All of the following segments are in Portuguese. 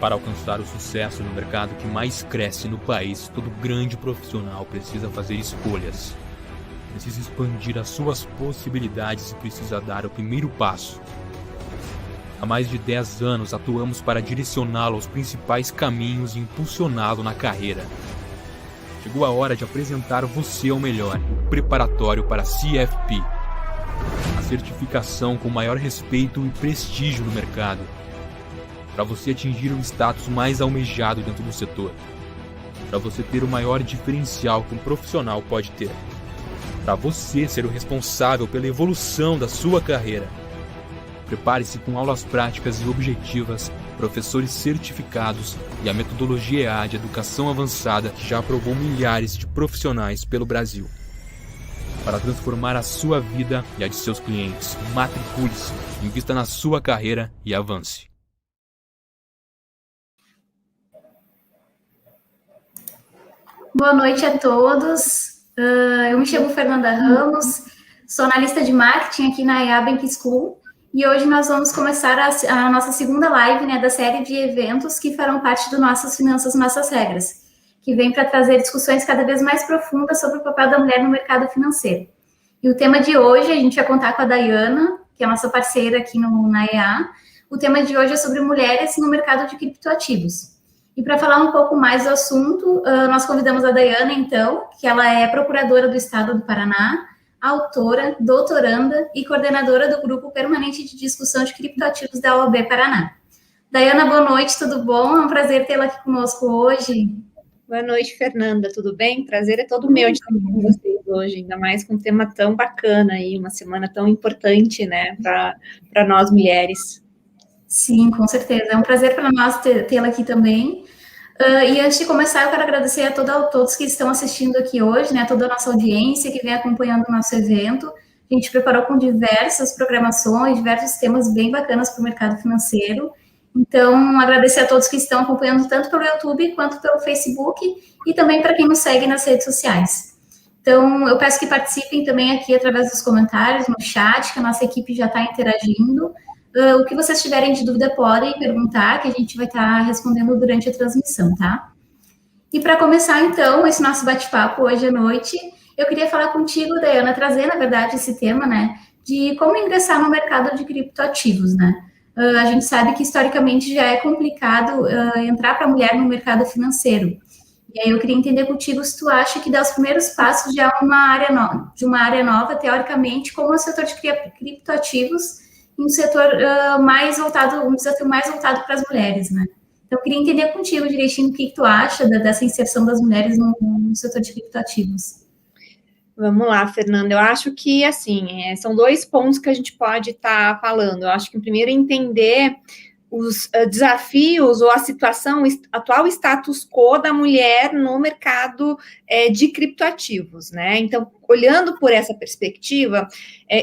Para alcançar o sucesso no mercado que mais cresce no país, todo grande profissional precisa fazer escolhas. Precisa expandir as suas possibilidades e precisa dar o primeiro passo. Há mais de 10 anos atuamos para direcioná-lo aos principais caminhos e impulsioná-lo na carreira. Chegou a hora de apresentar você ao melhor, o preparatório para CFP. A certificação com maior respeito e prestígio no mercado. Para você atingir o status mais almejado dentro do setor. Para você ter o maior diferencial que um profissional pode ter. Para você ser o responsável pela evolução da sua carreira. Prepare-se com aulas práticas e objetivas, professores certificados e a metodologia EA de educação avançada que já aprovou milhares de profissionais pelo Brasil. Para transformar a sua vida e a de seus clientes, matricule-se, invista na sua carreira e avance. Boa noite a todos. Eu me chamo Fernanda Ramos, sou analista de marketing aqui na EA Bank School e hoje nós vamos começar a nossa segunda live, né, da série de eventos que farão parte do Nossas Finanças, Nossas Regras, que vem para trazer discussões cada vez mais profundas sobre o papel da mulher no mercado financeiro. E o tema de hoje, a gente vai contar com a Dayana, que é a nossa parceira aqui na EA. O tema de hoje é sobre mulheres no mercado de criptoativos. E para falar um pouco mais do assunto, nós convidamos a Dayana, então, que ela é procuradora do Estado do Paraná, autora, doutoranda e coordenadora do Grupo Permanente de Discussão de Criptoativos da OAB Paraná. Dayana, boa noite, tudo bom? É um prazer tê-la aqui conosco hoje. Boa noite, Fernanda, tudo bem? Prazer é todo meu de estar com vocês hoje, ainda mais com um tema tão bacana aí, uma semana tão importante, né, para nós mulheres. Sim, com certeza. É um prazer para nós tê-la aqui também. E antes de começar, eu quero agradecer a todos que estão assistindo aqui hoje, né, toda a nossa audiência que vem acompanhando o nosso evento. A gente preparou com diversas programações, diversos temas bem bacanas para o mercado financeiro. Então, agradecer a todos que estão acompanhando tanto pelo YouTube quanto pelo Facebook e também para quem nos segue nas redes sociais. Então, eu peço que participem também aqui através dos comentários, no chat, que a nossa equipe já está interagindo. O que vocês tiverem de dúvida podem perguntar, que a gente vai estar respondendo durante a transmissão, tá? E para começar, então, esse nosso bate-papo hoje à noite, eu queria falar contigo, Dayana, trazer, na verdade, esse tema, né, de como ingressar no mercado de criptoativos, né? A gente sabe que, historicamente, já é complicado entrar para a mulher no mercado financeiro. E aí eu queria entender contigo se tu acha que dar os primeiros passos já é de uma área nova, teoricamente, como o setor de criptoativos, um setor mais voltado, um desafio mais voltado para as mulheres, né? Então, eu queria entender contigo direitinho o que tu acha dessa inserção das mulheres no setor de criptoativos. Vamos lá, Fernanda. Eu acho que, assim, são dois pontos que a gente pode estar falando. Eu acho que, primeiro, entender os desafios ou a situação, atual status quo da mulher no mercado de criptoativos, né? Então, olhando por essa perspectiva,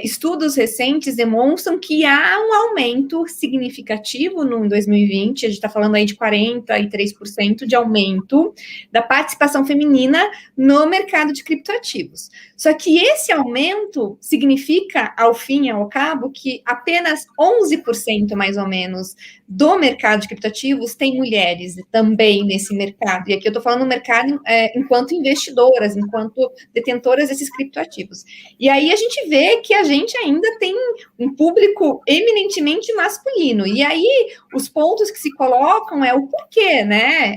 estudos recentes demonstram que há um aumento significativo em 2020, a gente está falando aí de 43% de aumento da participação feminina no mercado de criptoativos. Só que esse aumento significa, ao fim e ao cabo, que apenas 11%, mais ou menos, do mercado de criptoativos tem mulheres também nesse mercado. E aqui eu estou falando no mercado enquanto investidoras, enquanto detentoras desses criptoativos. E aí a gente vê que a gente ainda tem um público eminentemente masculino. E aí os pontos que se colocam é o porquê, né?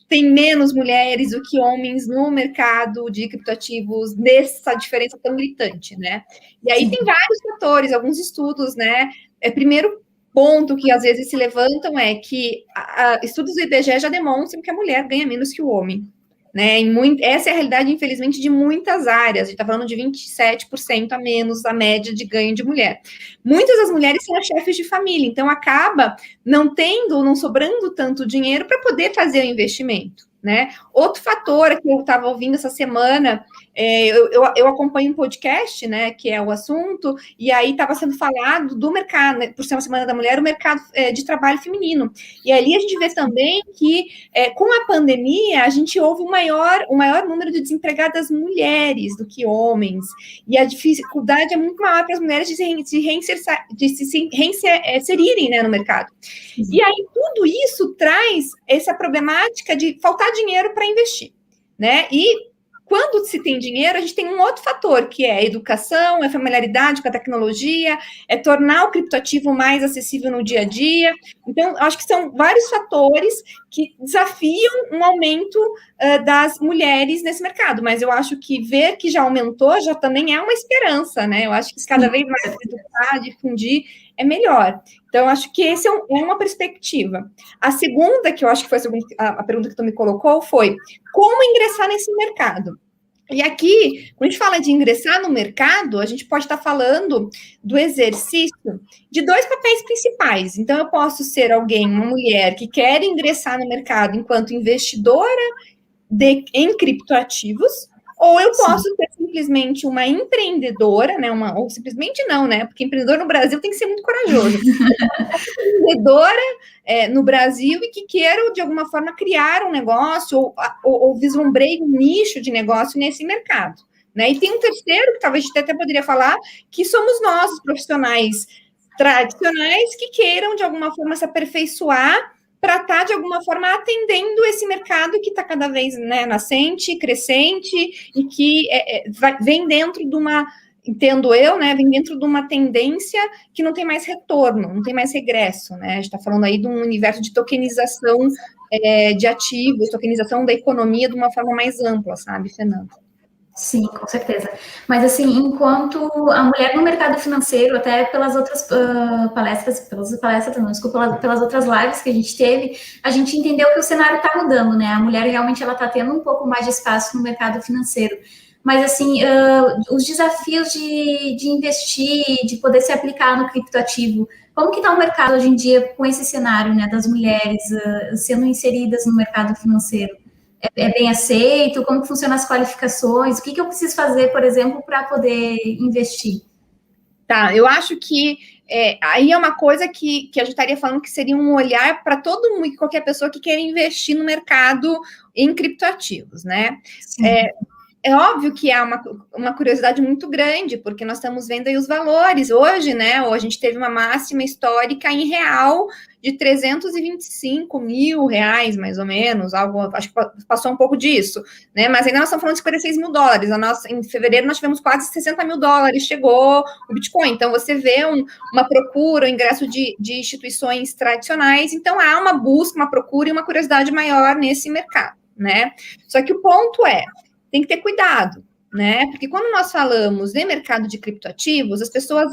Tem menos mulheres do que homens no mercado de criptoativos, nessa diferença tão gritante, né? E aí tem vários fatores, alguns estudos, né? Primeiro ponto que às vezes se levantam é que estudos do IBGE já demonstram que a mulher ganha menos que o homem. Né? Essa é a realidade, infelizmente, de muitas áreas. A gente está falando de 27% a menos a média de ganho de mulher. Muitas das mulheres são as chefes de família, então acaba não sobrando tanto dinheiro para poder fazer o investimento. né? Outro fator que eu estava ouvindo essa semana, eu acompanho um podcast, né, que é o assunto, e aí estava sendo falado do mercado, né, por ser uma Semana da Mulher, o mercado de trabalho feminino. E ali a gente vê também que, com a pandemia, a gente houve um maior número de desempregadas mulheres do que homens, e a dificuldade é muito maior para as mulheres de se reinserirem, né, no mercado. E aí tudo isso traz essa problemática de faltar dinheiro para investir, né? E quando se tem dinheiro, a gente tem um outro fator, que é a educação, é a familiaridade com a tecnologia, é tornar o criptoativo mais acessível no dia a dia. Então, acho que são vários fatores que desafiam um aumento das mulheres nesse mercado, mas eu acho que ver que já aumentou já também é uma esperança, né? Eu acho que cada vez mais educar, difundir, é melhor. Então, eu acho que essa é uma perspectiva. A segunda, que eu acho que foi a pergunta que tu me colocou, foi como ingressar nesse mercado. E aqui, quando a gente fala de ingressar no mercado, a gente pode estar falando do exercício de 2 papéis principais. Então, eu posso ser uma mulher que quer ingressar no mercado enquanto investidora em criptoativos, ou eu posso ser simplesmente uma empreendedora, né? Ou simplesmente não, né? Porque empreendedor no Brasil tem que ser muito corajoso. Empreendedora no Brasil e que queira, de alguma forma, criar um negócio ou vislumbrei um nicho de negócio nesse mercado, né? E tem um terceiro, que talvez a gente até poderia falar, que somos nós, os profissionais tradicionais, que queiram, de alguma forma, se aperfeiçoar para estar, de alguma forma, atendendo esse mercado que está cada vez, né, nascente, crescente, e que vem dentro de uma, entendo eu, né, vem dentro de uma tendência que não tem mais retorno, não tem mais regresso, né? A gente está falando aí de um universo de tokenização de ativos, tokenização da economia de uma forma mais ampla, sabe, Fernanda? Sim, com certeza. Mas, assim, enquanto a mulher no mercado financeiro, até pelas outras pelas outras lives que a gente teve, a gente entendeu que o cenário está mudando, né? A mulher realmente ela está tendo um pouco mais de espaço no mercado financeiro. Mas, assim, os desafios de investir, de poder se aplicar no criptoativo, como que está o mercado hoje em dia com esse cenário, né, das mulheres sendo inseridas no mercado financeiro? É bem aceito? Como que funcionam as qualificações? O que eu preciso fazer, por exemplo, para poder investir? Tá, eu acho que aí é uma coisa que a gente estaria falando que seria um olhar para todo mundo, qualquer pessoa que queira investir no mercado em criptoativos, né? É óbvio que há uma curiosidade muito grande, porque nós estamos vendo aí os valores. Hoje, né, a gente teve uma máxima histórica em real de 325 mil reais, mais ou menos, acho que passou um pouco disso, né, mas ainda nós estamos falando de 56 mil dólares. Em fevereiro nós tivemos quase 60 mil dólares, chegou o Bitcoin. Então, você vê uma procura, o ingresso de instituições tradicionais, então há uma busca, uma procura e uma curiosidade maior nesse mercado, né. Só que o ponto tem que ter cuidado, né? Porque quando nós falamos de mercado de criptoativos, as pessoas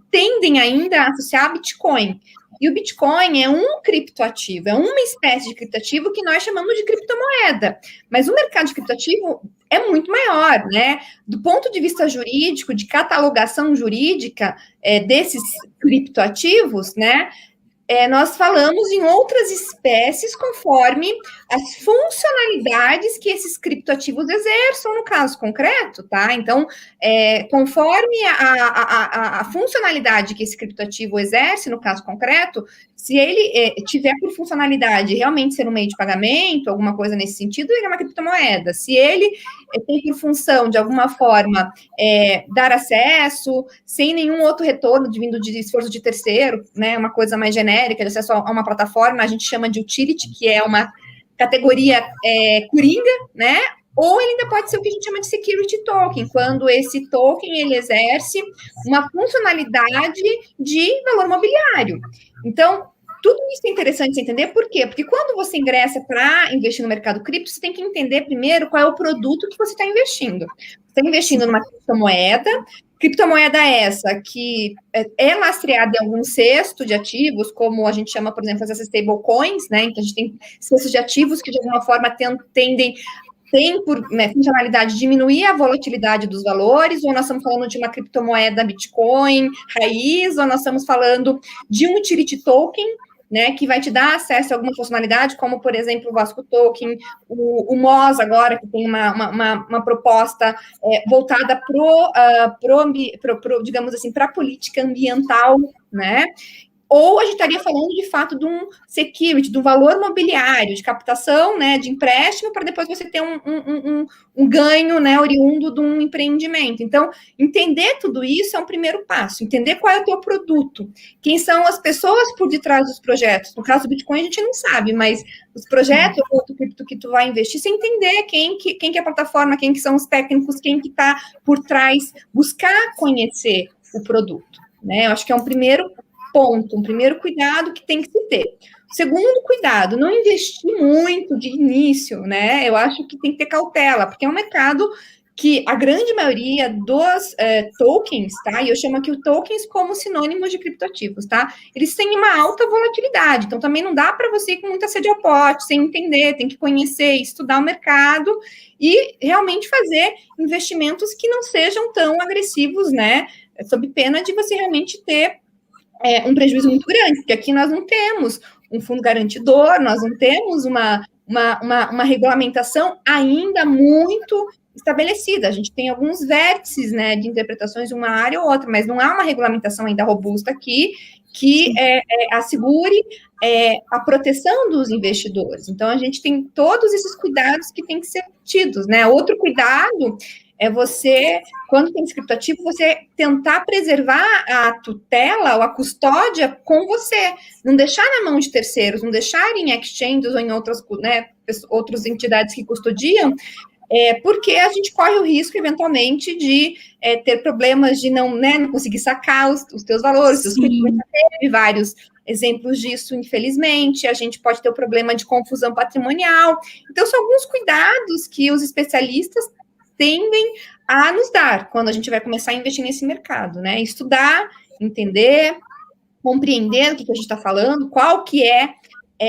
tendem ainda a associar Bitcoin. E o Bitcoin é um criptoativo, é uma espécie de criptoativo que nós chamamos de criptomoeda. Mas o mercado de criptoativo é muito maior, né? Do ponto de vista jurídico, de catalogação jurídica desses criptoativos, né? Nós falamos em outras espécies conforme as funcionalidades que esses criptoativos exerçam no caso concreto, tá? Então, conforme a funcionalidade que esse criptoativo exerce no caso concreto, se ele tiver por funcionalidade realmente ser um meio de pagamento, alguma coisa nesse sentido, ele é uma criptomoeda. Se ele tem por função, de alguma forma, dar acesso, sem nenhum outro retorno vindo de esforço de terceiro, né, uma coisa mais genérica, de acesso a uma plataforma, a gente chama de utility, que é uma categoria coringa, né? Ou ele ainda pode ser o que a gente chama de security token, quando esse token ele exerce uma funcionalidade de valor mobiliário. Então, tudo isso é interessante você entender, por quê? Porque quando você ingressa para investir no mercado cripto, você tem que entender primeiro qual é o produto que você está investindo. Você está investindo numa criptomoeda essa que é lastreada em algum cesto de ativos, como a gente chama, por exemplo, as stablecoins, né? Então, a gente tem cestos de ativos que, de alguma forma, tem por funcionalidade diminuir a volatilidade dos valores, ou nós estamos falando de uma criptomoeda Bitcoin raiz, ou nós estamos falando de um utility token, né, que vai te dar acesso a alguma funcionalidade, como, por exemplo, o Vasco Token, o MOS agora, que tem uma proposta voltada digamos assim, para a política ambiental, né? Ou a gente estaria falando, de fato, de um security, de um valor mobiliário, de captação, né, de empréstimo, para depois você ter um ganho, né, oriundo de um empreendimento. Então, entender tudo isso é um primeiro passo, entender qual é o teu produto, quem são as pessoas por detrás dos projetos. No caso do Bitcoin, a gente não sabe, mas os projetos, ou outro cripto que tu vai investir, você entender quem que é a plataforma, quem que são os técnicos, quem que está por trás, buscar conhecer o produto, né? Eu acho que é um primeiro ponto, um primeiro cuidado que tem que se ter. Segundo cuidado, não investir muito de início, né? Eu acho que tem que ter cautela, porque é um mercado que a grande maioria dos tokens, tá? E eu chamo aqui os tokens como sinônimos de criptoativos, tá? Eles têm uma alta volatilidade, então também não dá para você ir com muita sede ao pote, sem entender, tem que conhecer, estudar o mercado e realmente fazer investimentos que não sejam tão agressivos, né? Sob pena de você realmente ter um prejuízo muito grande, porque aqui nós não temos um fundo garantidor, nós não temos uma regulamentação ainda muito estabelecida. A gente tem alguns vértices, né, de interpretações de uma área ou outra, mas não há uma regulamentação ainda robusta aqui que assegure a proteção dos investidores. Então, a gente tem todos esses cuidados que têm que ser tidos, né? Outro cuidado é você, quando tem criptoativo, você tentar preservar a tutela ou a custódia com você, não deixar na mão de terceiros, não deixar em exchanges ou em outras, né, outras entidades que custodiam, porque a gente corre o risco, eventualmente, de ter problemas de não conseguir sacar os teus valores. Os teve vários exemplos disso, infelizmente. A gente pode ter o problema de confusão patrimonial. Então, são alguns cuidados que os especialistas tendem a nos dar quando a gente vai começar a investir nesse mercado, né? Estudar, entender, compreender o que a gente está falando, qual que é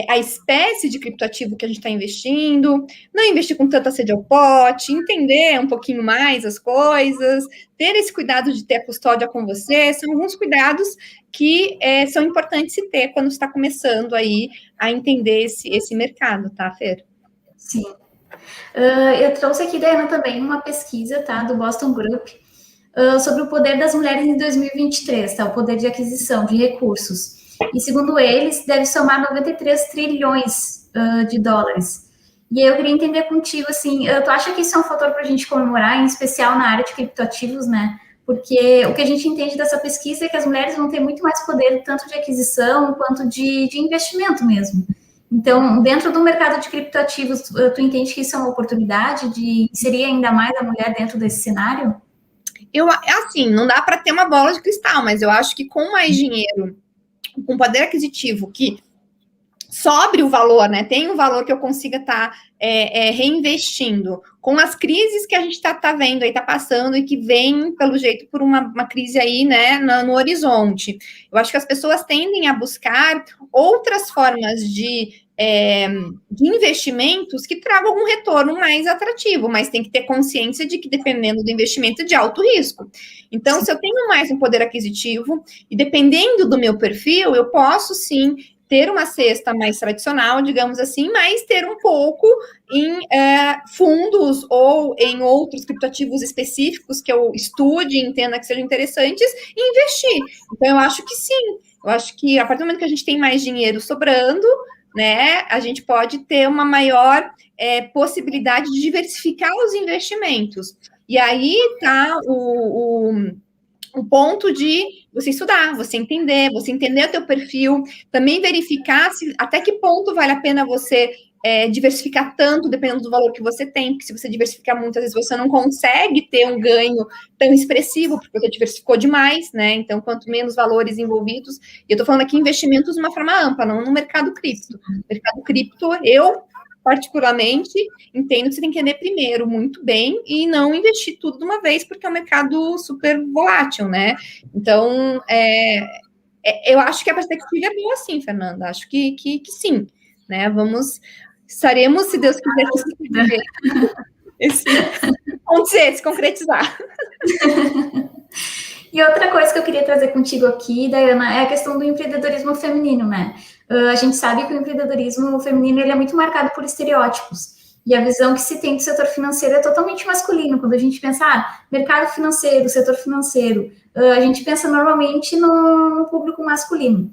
a espécie de criptoativo que a gente está investindo, não investir com tanta sede ao pote, entender um pouquinho mais as coisas, ter esse cuidado de ter a custódia com você, são alguns cuidados que são importantes se ter quando está começando aí a entender esse mercado, tá, Fer? Sim. Eu trouxe aqui, Dayana, também uma pesquisa, tá, do Boston Group, sobre o poder das mulheres em 2023, tá, o poder de aquisição de recursos. E, segundo eles, deve somar 93 trilhões de dólares. E aí eu queria entender contigo, assim, tu acha que isso é um fator para a gente comemorar, em especial na área de criptoativos, né? Porque o que a gente entende dessa pesquisa é que as mulheres vão ter muito mais poder, tanto de aquisição quanto de investimento mesmo. Então, dentro do mercado de criptoativos, tu entende que isso é uma oportunidade de inserir ainda mais a mulher dentro desse cenário? Assim, não dá para ter uma bola de cristal, mas eu acho que com mais dinheiro, com poder aquisitivo que sobre o valor, né? Tem um valor que eu consiga estar reinvestindo. Com as crises que a gente está vendo aí, está passando e que vem, pelo jeito, por uma crise aí, né, no horizonte. Eu acho que as pessoas tendem a buscar outras formas de investimentos que tragam algum retorno mais atrativo, mas tem que ter consciência de que, dependendo do investimento, é de alto risco. Então, se eu tenho mais um poder aquisitivo, e dependendo do meu perfil, eu posso, sim, ter uma cesta mais tradicional, digamos assim, mas ter um pouco em fundos ou em outros criptoativos específicos que eu estude e entenda que sejam interessantes e investir. Então, eu acho que sim. Eu acho que, a partir do momento que a gente tem mais dinheiro sobrando, né, a gente pode ter uma maior possibilidade de diversificar os investimentos. E aí tá o ponto de você estudar, você entender o teu perfil, também verificar até que ponto vale a pena você diversificar tanto, dependendo do valor que você tem, porque se você diversificar muito, às vezes você não consegue ter um ganho tão expressivo, porque você diversificou demais, né? Então, quanto menos valores envolvidos, e eu tô falando aqui investimentos de uma forma ampla, não no mercado cripto. No mercado cripto, eu particularmente entendo que você tem que entender primeiro muito bem e não investir tudo de uma vez, porque é um mercado super volátil, né? Então, eu acho que a perspectiva é boa, sim, Fernanda. Acho que sim, né? Estaremos, se Deus quiser, acontecer, se concretizar. E outra coisa que eu queria trazer contigo aqui, Dayana, é a questão do empreendedorismo feminino, né? A gente sabe que o empreendedorismo feminino ele é muito marcado por estereótipos. E a visão que se tem do setor financeiro é totalmente masculino. Quando a gente pensa, mercado financeiro, setor financeiro, a gente pensa normalmente no público masculino.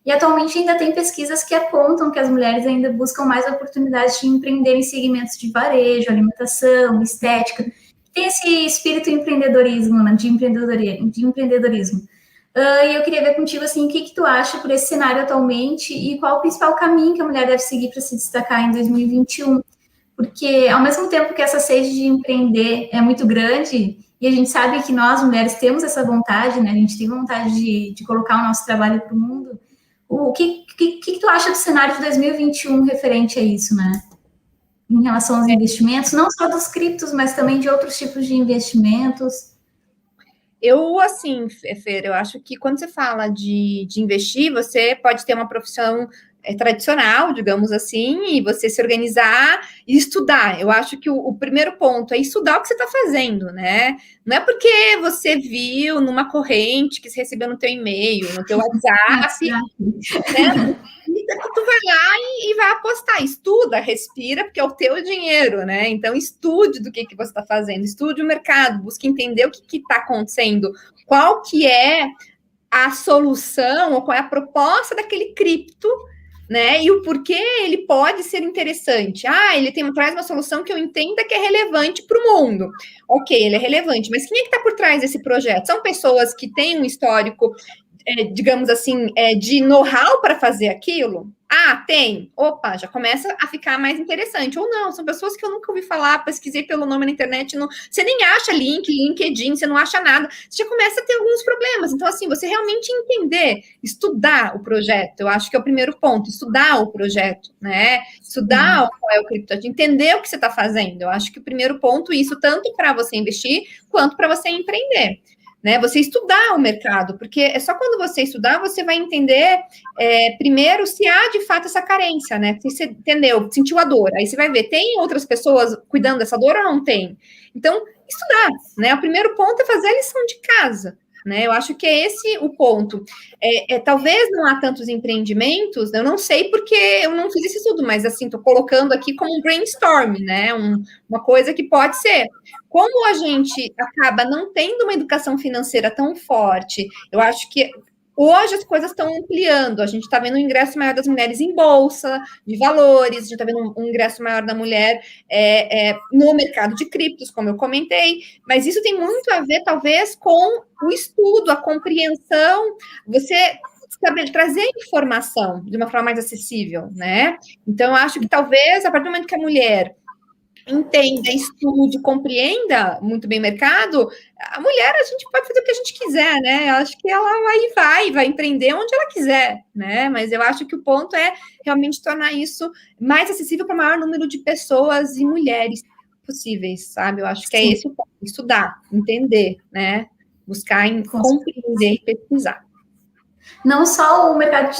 E atualmente ainda tem pesquisas que apontam que as mulheres ainda buscam mais oportunidades de empreender em segmentos de varejo, alimentação, estética. Tem esse espírito empreendedorismo, né, de empreendedorismo. E eu queria ver contigo, assim, o que tu acha por esse cenário atualmente e qual o principal caminho que a mulher deve seguir para se destacar em 2021. Porque, ao mesmo tempo que essa sede de empreender é muito grande, e a gente sabe que nós, mulheres, temos essa vontade, né? A gente tem vontade de colocar o nosso trabalho para o mundo. O que tu acha do cenário de 2021 referente a isso, né? Em relação aos investimentos, não só dos criptos, mas também de outros tipos de investimentos. Eu, assim, Fer, eu acho que quando você fala de investir, você pode ter uma profissão tradicional, digamos assim, e você se organizar e estudar. Eu acho que o primeiro ponto é estudar o que você está fazendo, né? Não é porque você viu numa corrente que você recebeu no teu e-mail, no teu WhatsApp, né? Que tu vai lá e vai apostar. Estuda, respira, porque é o teu dinheiro, né? Então, estude do que você está fazendo, estude o mercado, busque entender o que está acontecendo, qual que é a solução ou qual é a proposta daquele cripto, né? E o porquê ele pode ser interessante. Ele traz uma solução que eu entenda que é relevante para o mundo. Ok, ele é relevante, mas quem é que está por trás desse projeto? São pessoas que têm um histórico, digamos assim, de know-how para fazer aquilo? Tem. Opa, já começa a ficar mais interessante. Ou não, são pessoas que eu nunca ouvi falar, pesquisei pelo nome na internet, você nem acha LinkedIn, você não acha nada, você já começa a ter alguns problemas. Então, assim, você realmente entender, estudar o projeto, eu acho que é o primeiro ponto, estudar o projeto, né? Estudar qual é o criptoativo, entender o que você está fazendo. Eu acho que o primeiro ponto, isso tanto para você investir, quanto para você empreender. Né, você estudar o mercado, porque é só quando você estudar, você vai entender, primeiro, se há de fato essa carência, né? Você entendeu, sentiu a dor, aí você vai ver, tem outras pessoas cuidando dessa dor ou não tem? Então, estudar, né? O primeiro ponto é fazer a lição de casa, né? Eu acho que é esse o ponto. Talvez não há tantos empreendimentos, eu não sei porque eu não fiz esse estudo, mas assim, estou colocando aqui como um brainstorm, né? Uma coisa que pode ser. Como a gente acaba não tendo uma educação financeira tão forte, eu acho que hoje as coisas estão ampliando, a gente está vendo um ingresso maior das mulheres em bolsa, de valores, a gente está vendo um ingresso maior da mulher no mercado de criptos, como eu comentei, mas isso tem muito a ver, talvez, com o estudo, a compreensão, você trazer informação de uma forma mais acessível, né? Então, eu acho que talvez, a partir do momento que a mulher entenda, estude, compreenda muito bem o mercado, a mulher, a gente pode fazer o que a gente quiser, né? Eu acho que ela vai empreender onde ela quiser, né? Mas eu acho que o ponto é realmente tornar isso mais acessível para o maior número de pessoas e mulheres possíveis, sabe? Eu acho que é esse o ponto, estudar, entender, né? Buscar compreender e pesquisar. Não só o mercado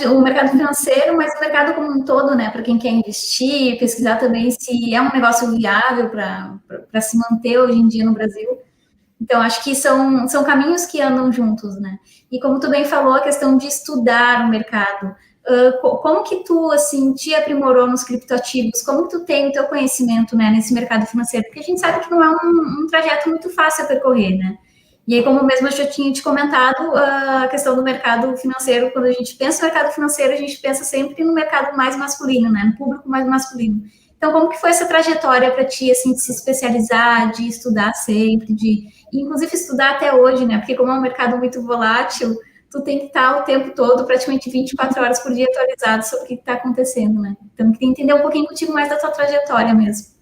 financeiro, mas o mercado como um todo, né? Para quem quer investir, pesquisar também se é um negócio viável para se manter hoje em dia no Brasil. Então, acho que são caminhos que andam juntos, né? E como tu bem falou, a questão de estudar o mercado. Como que tu, assim, te aprimorou nos criptoativos? Como que tu tem o teu conhecimento, né, nesse mercado financeiro? Porque a gente sabe que não é um trajeto muito fácil a percorrer, né? E aí, como mesmo eu já tinha te comentado, a questão do mercado financeiro, quando a gente pensa no mercado financeiro, a gente pensa sempre no mercado mais masculino, né? No público mais masculino. Então, como que foi essa trajetória para ti, assim, de se especializar, de estudar sempre, inclusive estudar até hoje, né? Porque como é um mercado muito volátil, tu tem que estar o tempo todo, praticamente 24 horas por dia, atualizado sobre o que está acontecendo, né? Então, eu queria entender um pouquinho contigo mais da tua trajetória mesmo.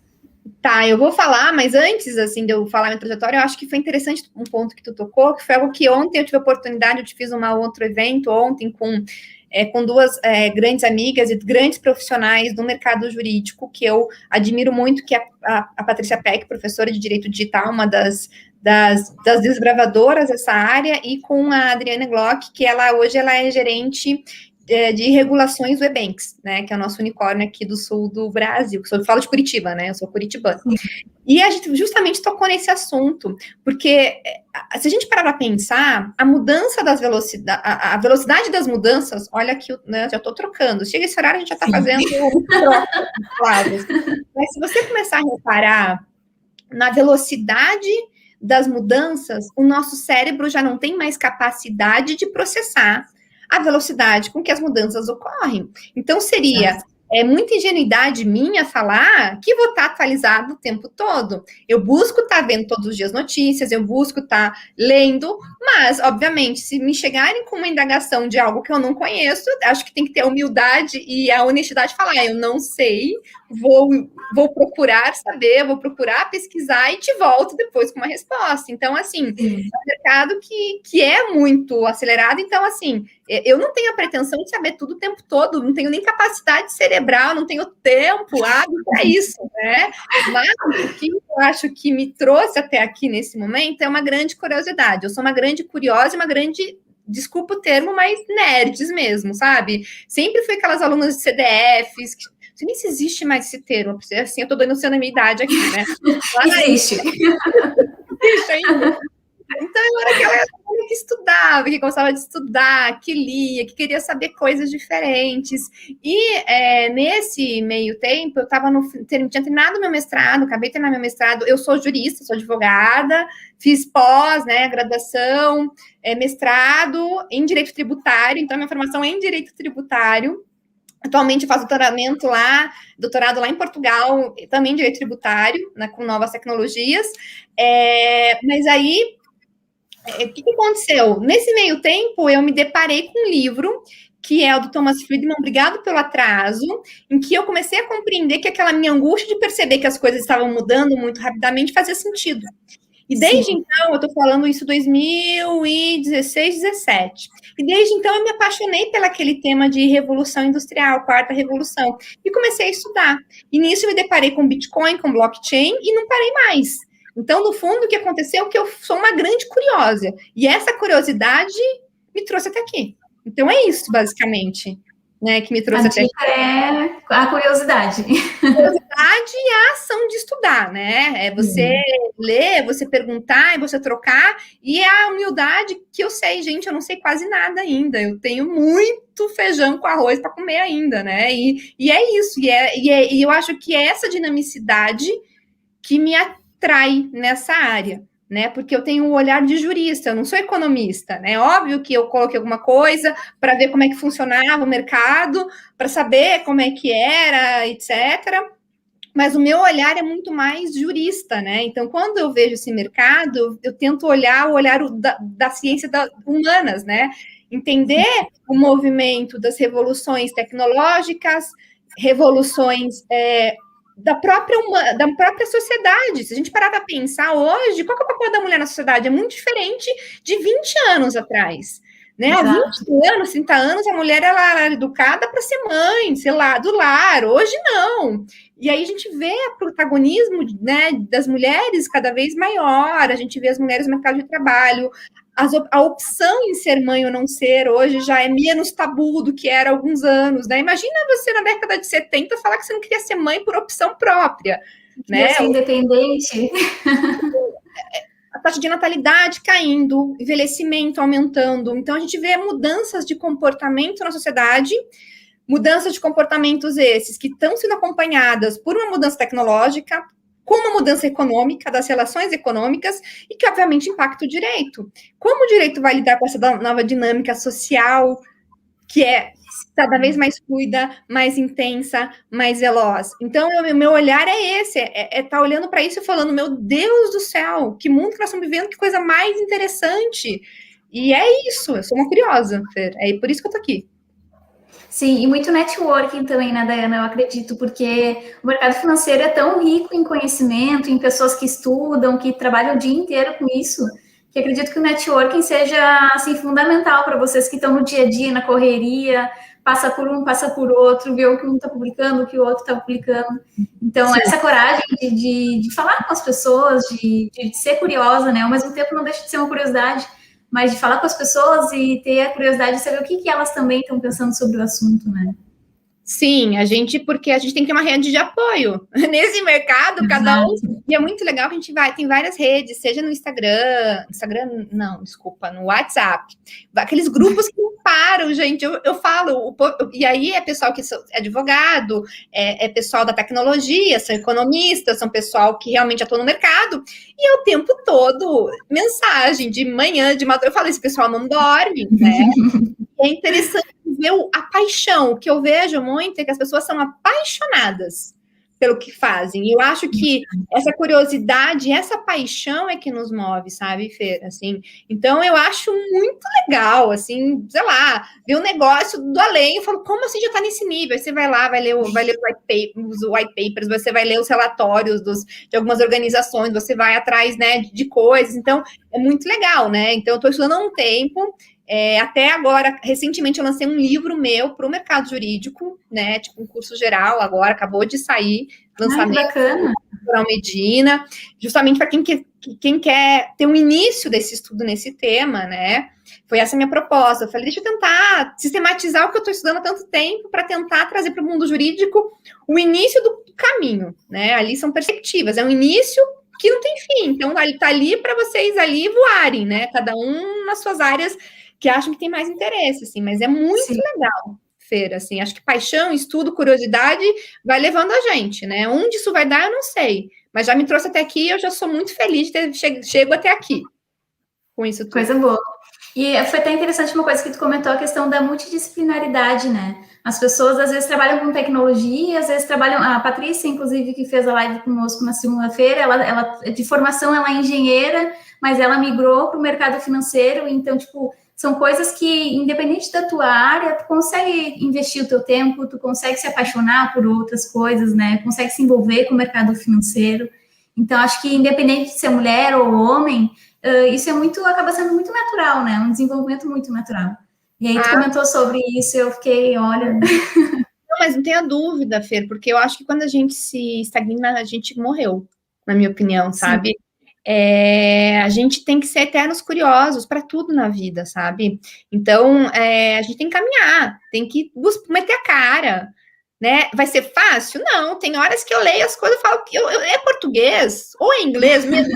Tá, eu vou falar, mas antes, assim, de eu falar minha trajetória, eu acho que foi interessante um ponto que tu tocou, que foi algo que ontem eu tive a oportunidade, eu fiz um outro evento ontem com duas grandes amigas e grandes profissionais do mercado jurídico, que eu admiro muito, que é a Patrícia Peck, professora de Direito Digital, uma das desbravadoras dessa área, e com a Adriana Glock, que hoje ela é gerente de regulações do EBANX, né, que é o nosso unicórnio aqui do sul do Brasil. Eu falo de Curitiba, né, eu sou curitibana. E a gente justamente tocou nesse assunto, porque se a gente parar para pensar, a mudança das velocidades, a velocidade das mudanças, olha que né, já estou trocando, chega esse horário a gente já está fazendo troca de palavras. Mas se você começar a reparar na velocidade das mudanças, o nosso cérebro já não tem mais capacidade de processar a velocidade com que as mudanças ocorrem. Então, seria muita ingenuidade minha falar que vou estar atualizado o tempo todo. Eu busco estar vendo todos os dias notícias, eu busco estar lendo, mas, obviamente, se me chegarem com uma indagação de algo que eu não conheço, acho que tem que ter a humildade e a honestidade de falar, eu não sei, vou procurar saber, vou procurar pesquisar e te volto depois com uma resposta. Então, assim, é um mercado que é muito acelerado. Então, assim, eu não tenho a pretensão de saber tudo o tempo todo, não tenho nem capacidade cerebral, não tenho tempo hábil para isso, né? Mas o que eu acho que me trouxe até aqui nesse momento é uma grande curiosidade. Eu sou uma grande curiosa e uma grande, desculpa o termo, mas nerds mesmo, sabe? Sempre fui aquelas alunas de CDFs, não sei nem se existe mais esse termo, assim, eu tô denunciando a minha idade aqui, né? Existe. Existe ainda. Então, eu era aquela que estudava, que gostava de estudar, que lia, que queria saber coisas diferentes. E nesse meio tempo, eu tinha terminado meu mestrado, acabei de terminar meu mestrado. Eu sou jurista, sou advogada, fiz pós, né, graduação, mestrado em Direito Tributário. Então, minha formação é em Direito Tributário. Atualmente eu faço doutorado lá em Portugal, também em Direito Tributário, né, com novas tecnologias. Mas aí, o que aconteceu? Nesse meio tempo, eu me deparei com um livro, que é o do Thomas Friedman, Obrigado pelo Atraso, em que eu comecei a compreender que aquela minha angústia de perceber que as coisas estavam mudando muito rapidamente fazia sentido. E desde então, eu estou falando isso em 2016, 2017. E desde então, eu me apaixonei pelo aquele tema de revolução industrial, quarta revolução, e comecei a estudar. E nisso, eu me deparei com Bitcoin, com blockchain, e não parei mais. Então, no fundo, o que aconteceu é que eu sou uma grande curiosa. E essa curiosidade me trouxe até aqui. Então, é isso, basicamente, né, que me trouxe até aqui. É a curiosidade. A curiosidade e a ação de estudar, né? É você ler, você perguntar, e você trocar. E a humildade que eu sei, gente, eu não sei quase nada ainda. Eu tenho muito feijão com arroz para comer ainda, né? E é isso. E eu acho que é essa dinamicidade que me atrai nessa área, né? Porque eu tenho um olhar de jurista, eu não sou economista, né? Óbvio que eu coloquei alguma coisa para ver como é que funcionava o mercado, para saber como é que era, etc. Mas o meu olhar é muito mais jurista, né? Então, quando eu vejo esse mercado, eu tento olhar o olhar da ciência humanas, né? Entender o movimento das revoluções tecnológicas, revoluções da própria sociedade. Se a gente parar para pensar hoje, qual que é o papel da mulher na sociedade? É muito diferente de 20 anos atrás. Né? Há 20 anos, 30 anos, a mulher ela era educada para ser mãe, sei lá, do lar. Hoje, não. E aí a gente vê o protagonismo, né, das mulheres cada vez maior, a gente vê as mulheres no mercado de trabalho, a opção em ser mãe ou não ser hoje já é menos tabu do que era há alguns anos, né? Imagina você na década de 70 falar que você não queria ser mãe por opção própria, né? Ser independente. A taxa de natalidade caindo, envelhecimento aumentando. Então, a gente vê mudanças de comportamento na sociedade, mudanças de comportamentos esses que estão sendo acompanhadas por uma mudança tecnológica, com uma mudança econômica, das relações econômicas, e que, obviamente, impacta o direito. Como o direito vai lidar com essa nova dinâmica social, que é cada vez mais fluida, mais intensa, mais veloz? Então, o meu olhar é esse, estar olhando para isso e falando, meu Deus do céu, que mundo que nós estamos vivendo, que coisa mais interessante. E é isso, eu sou uma curiosa, Fer, é por isso que eu tô aqui. Sim, e muito networking também, né, Dayana, eu acredito, porque o mercado financeiro é tão rico em conhecimento, em pessoas que estudam, que trabalham o dia inteiro com isso, que acredito que o networking seja, assim, fundamental para vocês que estão no dia a dia, na correria, passa por um, passa por outro, vê o que um está publicando, o que o outro está publicando. Então, sim, essa coragem de falar com as pessoas, de ser curiosa, né, ao mesmo tempo não deixa de ser uma curiosidade, mas de falar com as pessoas e ter a curiosidade de saber o que elas também estão pensando sobre o assunto, né? Sim, porque a gente tem que ter uma rede de apoio. Nesse mercado, cada um. E é muito legal que a gente tem várias redes, seja no Instagram, no WhatsApp. Aqueles grupos que não param, gente. Eu falo, e aí é pessoal que é advogado, é pessoal da tecnologia, são economistas, são pessoal que realmente atua no mercado, e é o tempo todo mensagem de manhã, de madrugada. Eu falo, esse pessoal não dorme, né? É interessante ver a paixão. O que eu vejo muito é que as pessoas são apaixonadas pelo que fazem. E eu acho que essa curiosidade, essa paixão é que nos move, sabe, Fer? Assim, então, eu acho muito legal, assim, sei lá, ver um negócio do além. Eu falo, como assim já está nesse nível? Aí você vai lá, vai ler os white papers, você vai ler os relatórios de algumas organizações, você vai atrás, né, de coisas. Então, é muito legal, né? Então, eu estou estudando há um tempo. Até agora, recentemente, eu lancei um livro meu para o mercado jurídico, né? Tipo um curso geral, agora acabou de sair, lançamento. Bacana. Por Medina, justamente para quem quer ter um início desse estudo nesse tema, né? Foi essa a minha proposta. Eu falei, deixa eu tentar sistematizar o que eu estou estudando há tanto tempo para tentar trazer para o mundo jurídico o início do caminho, né? Ali são perspectivas, é um início que não tem fim. Então, está ali para vocês ali voarem, né? Cada um nas suas áreas que acham que tem mais interesse, assim, mas é muito legal, Fer, assim, acho que paixão, estudo, curiosidade vai levando a gente, né? Onde isso vai dar, eu não sei, mas já me trouxe até aqui, eu já sou muito feliz de ter chego até aqui com isso tudo. Coisa boa. E foi até interessante uma coisa que tu comentou, a questão da multidisciplinaridade, né? As pessoas, às vezes, trabalham com tecnologia, às vezes trabalham... A Patrícia, inclusive, que fez a live conosco na segunda-feira, ela de formação, ela é engenheira, mas ela migrou para o mercado financeiro, então, tipo... São coisas que, independente da tua área, tu consegue investir o teu tempo, tu consegue se apaixonar por outras coisas, né? Consegue se envolver com o mercado financeiro. Então, acho que, independente de ser mulher ou homem, isso acaba sendo muito natural, né? Um desenvolvimento muito natural. E aí, tu comentou sobre isso, eu fiquei, olha... Não, mas não tenha dúvida, Fer, porque eu acho que quando a gente se estagna, a gente morreu, na minha opinião, sabe? Sim. A gente tem que ser eternos curiosos para tudo na vida, sabe? Então, a gente tem que caminhar, tem que meter a cara, né? Vai ser fácil? Não, tem horas que eu leio as coisas e falo que é português, ou é inglês mesmo,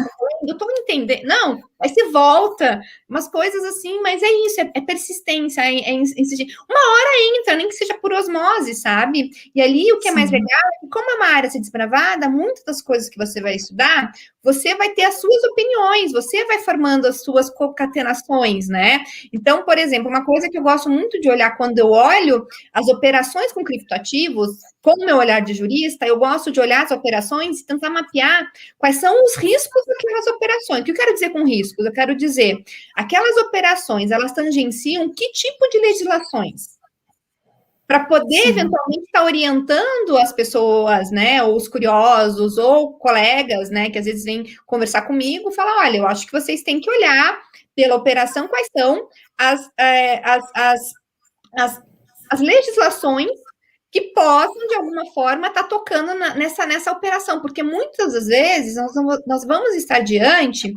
eu estou entendendo. Não, aí você volta, umas coisas assim, mas é isso, é persistência, é insistir. Uma hora entra, nem que seja por osmose, sabe? E ali o que é mais legal é que, como é uma área assim desbravada, muitas das coisas que você vai estudar, você vai ter as suas opiniões, você vai formando as suas concatenações, né? Então, por exemplo, uma coisa que eu gosto muito de olhar quando eu olho as operações com criptoativos, com o meu olhar de jurista, eu gosto de olhar as operações e tentar mapear quais são os riscos daquelas operações. O que eu quero dizer com riscos? Eu quero dizer, aquelas operações, elas tangenciam que tipo de legislações? Para poder, eventualmente, estar orientando as pessoas, né, ou os curiosos, ou colegas, né, que às vezes vêm conversar comigo, falar, olha, eu acho que vocês têm que olhar pela operação quais são as legislações que possam, de alguma forma, estar tocando nessa operação, porque muitas das vezes nós vamos estar diante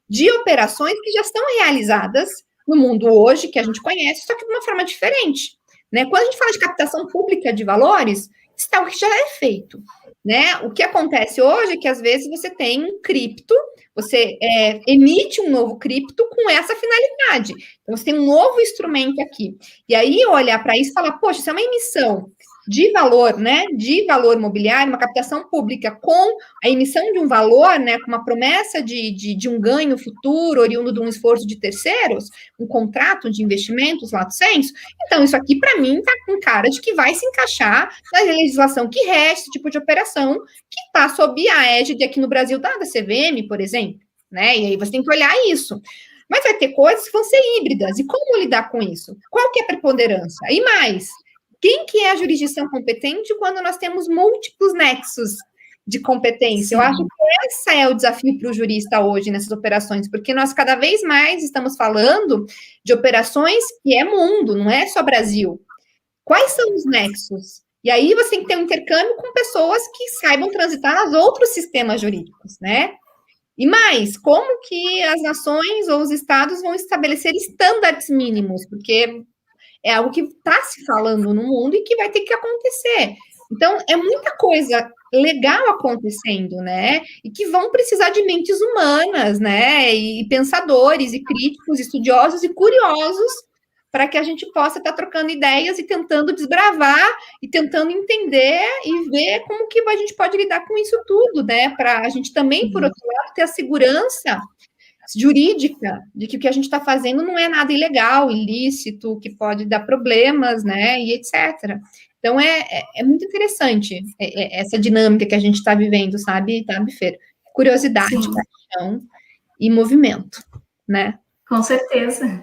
de operações que já estão realizadas no mundo hoje, que a gente conhece, só que de uma forma diferente. Né? Quando a gente fala de captação pública de valores, isso é algo que já é feito. Né? O que acontece hoje é que, às vezes, você tem um cripto, você emite um novo cripto com essa finalidade. Então, você tem um novo instrumento aqui. E aí, olhar para isso e falar, poxa, isso é uma emissão de valor, né, de valor imobiliário, uma captação pública com a emissão de um valor, né, com uma promessa de um ganho futuro, oriundo de um esforço de terceiros, um contrato de investimentos, lato sensu. Então, isso aqui, para mim, está com cara de que vai se encaixar na legislação que rege esse tipo de operação, que está sob a égide aqui no Brasil da CVM, por exemplo, né, e aí você tem que olhar isso. Mas vai ter coisas que vão ser híbridas, e como lidar com isso? Qual que é a preponderância? E mais, quem que é a jurisdição competente quando nós temos múltiplos nexos de competência? Sim. Eu acho que esse é o desafio para o jurista hoje nessas operações, porque nós cada vez mais estamos falando de operações que é mundo, não é só Brasil. Quais são os nexos? E aí você tem que ter um intercâmbio com pessoas que saibam transitar nos outros sistemas jurídicos, né? E mais, como que as nações ou os estados vão estabelecer estándares mínimos? Porque é algo que está se falando no mundo e que vai ter que acontecer. Então, é muita coisa legal acontecendo, né? E que vão precisar de mentes humanas, né? E pensadores, e críticos, estudiosos e curiosos, para que a gente possa estar trocando ideias e tentando desbravar e tentando entender e ver como que a gente pode lidar com isso tudo, né? Para a gente também, por outro lado, ter a segurança jurídica de que o que a gente está fazendo não é nada ilegal, ilícito, que pode dar problemas, né? E etc. Então, é muito interessante essa dinâmica que a gente está vivendo, sabe, Fer? Curiosidade, Sim. paixão e movimento, né? Com certeza.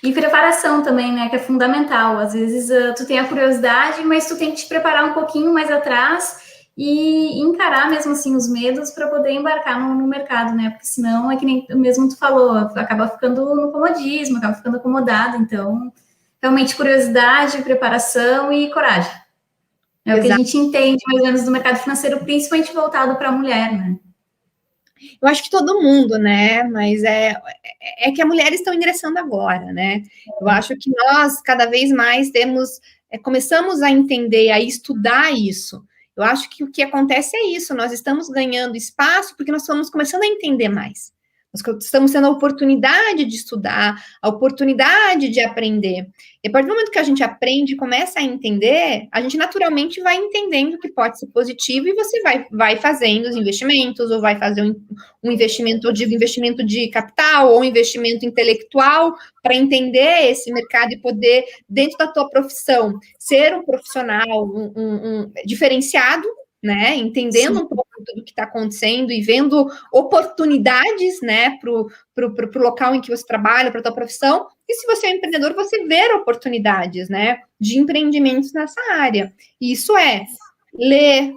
E preparação também, né, que é fundamental. Às vezes tu tem a curiosidade, mas tu tem que te preparar um pouquinho mais atrás e encarar mesmo assim os medos para poder embarcar no mercado, né? Porque senão é que nem mesmo tu falou, acaba ficando no comodismo, acaba ficando acomodado. Então, realmente curiosidade, preparação e coragem. É o que a gente entende mais ou menos do mercado financeiro, principalmente voltado para a mulher, né? Eu acho que todo mundo, né? Mas é que as mulheres estão ingressando agora, né? Eu acho que nós, cada vez mais, começamos a entender, a estudar isso. Eu acho que o que acontece é isso, nós estamos ganhando espaço porque nós estamos começando a entender mais. Nós estamos tendo a oportunidade de estudar, a oportunidade de aprender. E a partir do momento que a gente aprende e começa a entender, a gente naturalmente vai entendendo que pode ser positivo e você vai fazendo os investimentos, ou vai fazer um investimento, eu digo investimento de capital, ou investimento intelectual, para entender esse mercado e poder, dentro da tua profissão, ser um profissional diferenciado, né, entendendo um pouco tudo que está acontecendo e vendo oportunidades, né, para o local em que você trabalha, para a tua profissão. E se você é um empreendedor, você vê oportunidades, né, de empreendimentos nessa área. E isso é ler,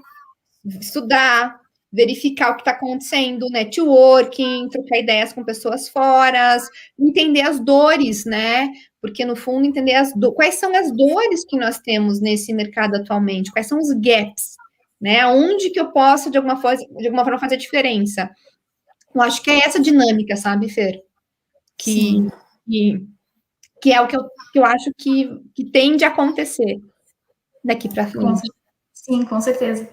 estudar, verificar o que está acontecendo, networking, trocar ideias com pessoas fora, entender as dores, né? Porque, no fundo, entender quais são as dores que nós temos nesse mercado atualmente, quais são os gaps, né? Onde que eu posso, de alguma forma, fazer diferença. Eu acho que é essa dinâmica, sabe, Fer? Que é o que eu acho que tende a acontecer daqui para frente. Sim, com certeza.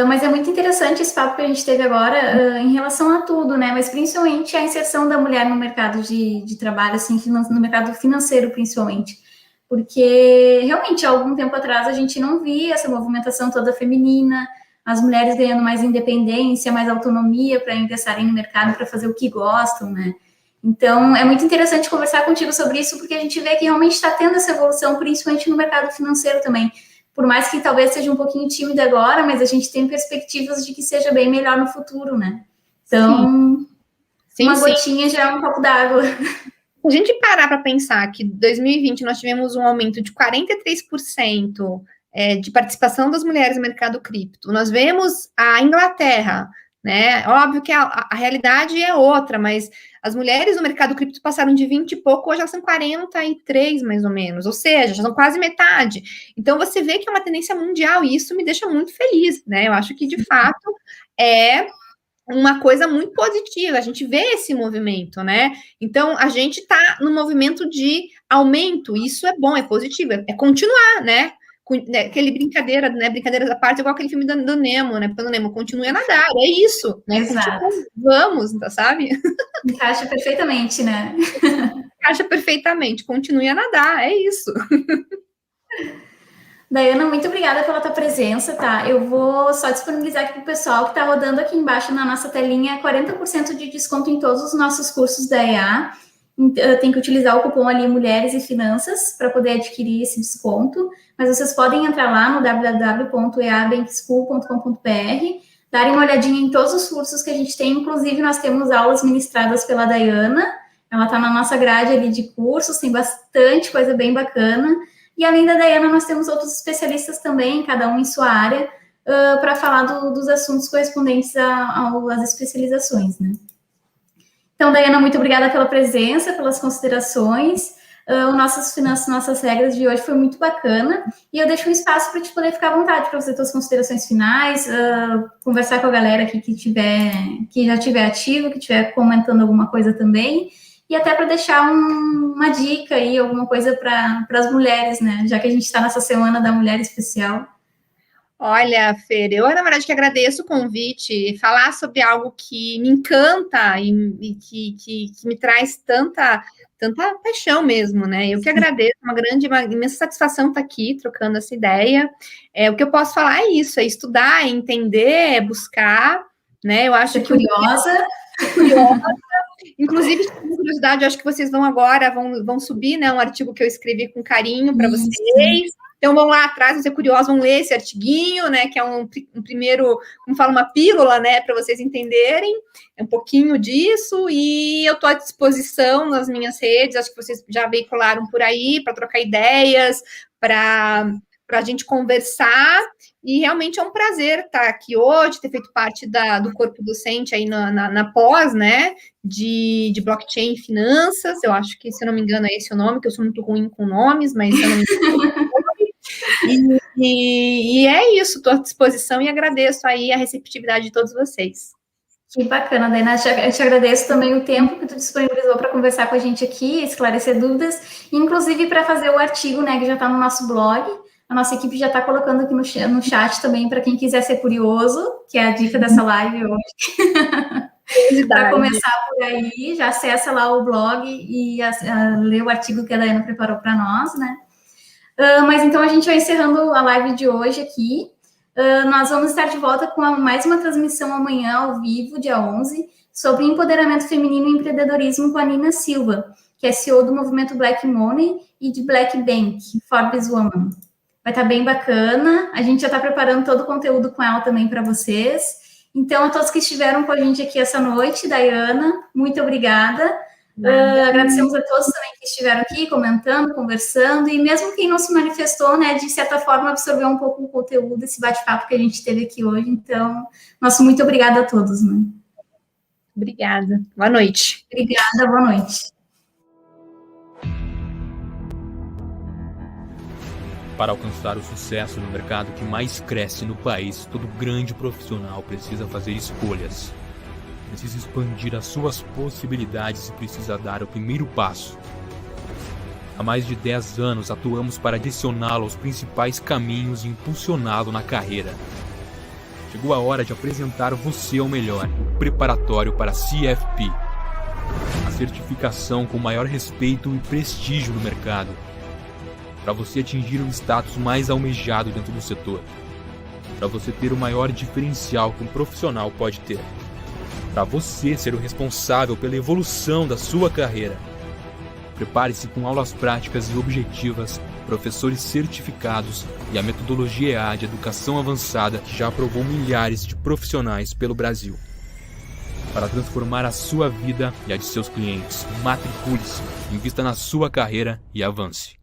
Mas é muito interessante esse papo que a gente teve agora em relação a tudo, né? Mas principalmente a inserção da mulher no mercado de trabalho, assim, no mercado financeiro, principalmente. Porque realmente, há algum tempo atrás, a gente não via essa movimentação toda feminina, as mulheres ganhando mais independência, mais autonomia para ingressarem no mercado, para fazer o que gostam, né? Então, é muito interessante conversar contigo sobre isso, porque a gente vê que realmente está tendo essa evolução, principalmente no mercado financeiro também. Por mais que talvez seja um pouquinho tímida agora, mas a gente tem perspectivas de que seja bem melhor no futuro, né? Então, uma gotinha já é um copo d'água. Se a gente parar para pensar que em 2020 nós tivemos um aumento de 43% de participação das mulheres no mercado cripto, nós vemos a Inglaterra, né? Óbvio que a realidade é outra, mas as mulheres no mercado cripto passaram de 20 e pouco, hoje já são 43, mais ou menos, ou seja, já são quase metade. Então, você vê que é uma tendência mundial, e isso me deixa muito feliz, né? Eu acho que, de fato, é uma coisa muito positiva, a gente vê esse movimento, né? Então, a gente está no movimento de aumento, isso é bom, é positivo, é continuar, né? Aquele brincadeira, né? Brincadeiras à parte, igual aquele filme do Nemo, né? Porque o Nemo continue a nadar, é isso, né? Exato. Vamos, sabe? Encaixa perfeitamente, né? Encaixa perfeitamente, continue a nadar, é isso. Daiana, muito obrigada pela tua presença, tá? Eu vou só disponibilizar aqui para o pessoal que está rodando aqui embaixo na nossa telinha 40% de desconto em todos os nossos cursos da EA. Tem que utilizar o cupom ali Mulheres e Finanças para poder adquirir esse desconto, mas vocês podem entrar lá no www.eabankschool.com.br, darem uma olhadinha em todos os cursos que a gente tem, inclusive nós temos aulas ministradas pela Daiana, ela está na nossa grade ali de cursos, tem bastante coisa bem bacana, e além da Daiana nós temos outros especialistas também, cada um em sua área, para falar dos assuntos correspondentes às especializações, né? Então, Daiana, muito obrigada pela presença, pelas considerações. o nossas finanças, nossas regras de hoje foi muito bacana, e eu deixo um espaço para te poder ficar à vontade para você ter as considerações finais, conversar com a galera aqui que já tiver ativo, que estiver comentando alguma coisa também, e até para deixar uma dica aí, alguma coisa para as mulheres, né? Já que a gente está nessa semana da mulher especial. Olha, Fer, eu, na verdade, que agradeço o convite, falar sobre algo que me encanta e que me traz tanta paixão mesmo, né? Eu que agradeço, uma imensa satisfação estar aqui, trocando essa ideia. O que eu posso falar é isso, é estudar, é entender, é buscar, né? Eu acho que... Curiosa. Inclusive, com curiosidade, eu acho que vocês vão subir, né, um artigo que eu escrevi com carinho para vocês. Então, vão lá atrás, vão ser curiosos, vão ler esse artiguinho, né, que é um primeiro, como fala, uma pílula, né, para vocês entenderem um pouquinho disso, e eu estou à disposição nas minhas redes, acho que vocês já veicularam por aí, para trocar ideias, para a gente conversar, e realmente é um prazer estar aqui hoje, ter feito parte do corpo docente aí na pós, né, de blockchain e finanças, eu acho que, se eu não me engano, é esse o nome, que eu sou muito ruim com nomes, mas se eu não me engano, e é isso, estou à disposição e agradeço aí a receptividade de todos vocês. Que bacana, Dainá. Eu te agradeço também o tempo que tu disponibilizou para conversar com a gente aqui, esclarecer dúvidas, inclusive para fazer o artigo, né, que já está no nosso blog. A nossa equipe já está colocando aqui no chat também para quem quiser ser curioso, que é a dica dessa live hoje. Para começar por aí, já acessa lá o blog e lê o artigo que a Daiana preparou para nós, né? Mas então a gente vai encerrando a live de hoje aqui. Nós vamos estar de volta com mais uma transmissão amanhã ao vivo, dia 11, sobre empoderamento feminino e empreendedorismo com a Nina Silva, que é CEO do movimento Black Money e de Black Bank, Forbes Woman. Vai estar bem bacana. A gente já está preparando todo o conteúdo com ela também para vocês. Então, a todos que estiveram com a gente aqui essa noite, Daiana, muito obrigada. Agradecemos a todos também que estiveram aqui comentando, conversando, e mesmo quem não se manifestou, né, de certa forma absorveu um pouco o conteúdo, esse bate-papo que a gente teve aqui hoje. Então, nosso muito obrigada a todos, né? Obrigada. Boa noite. Obrigada, boa noite. Para alcançar o sucesso no mercado que mais cresce no país, todo grande profissional precisa fazer escolhas. Precisa expandir as suas possibilidades e precisa dar o primeiro passo. Há mais de 10 anos atuamos para direcioná-lo aos principais caminhos e impulsioná-lo na carreira. Chegou a hora de apresentar você ao melhor, o preparatório para a CFP. A certificação com maior respeito e prestígio no mercado. Para você atingir o status mais almejado dentro do setor. Para você ter o maior diferencial que um profissional pode ter. Para você ser o responsável pela evolução da sua carreira. Prepare-se com aulas práticas e objetivas, professores certificados e a metodologia EA de educação avançada que já aprovou milhares de profissionais pelo Brasil. Para transformar a sua vida e a de seus clientes, matricule-se, invista na sua carreira e avance.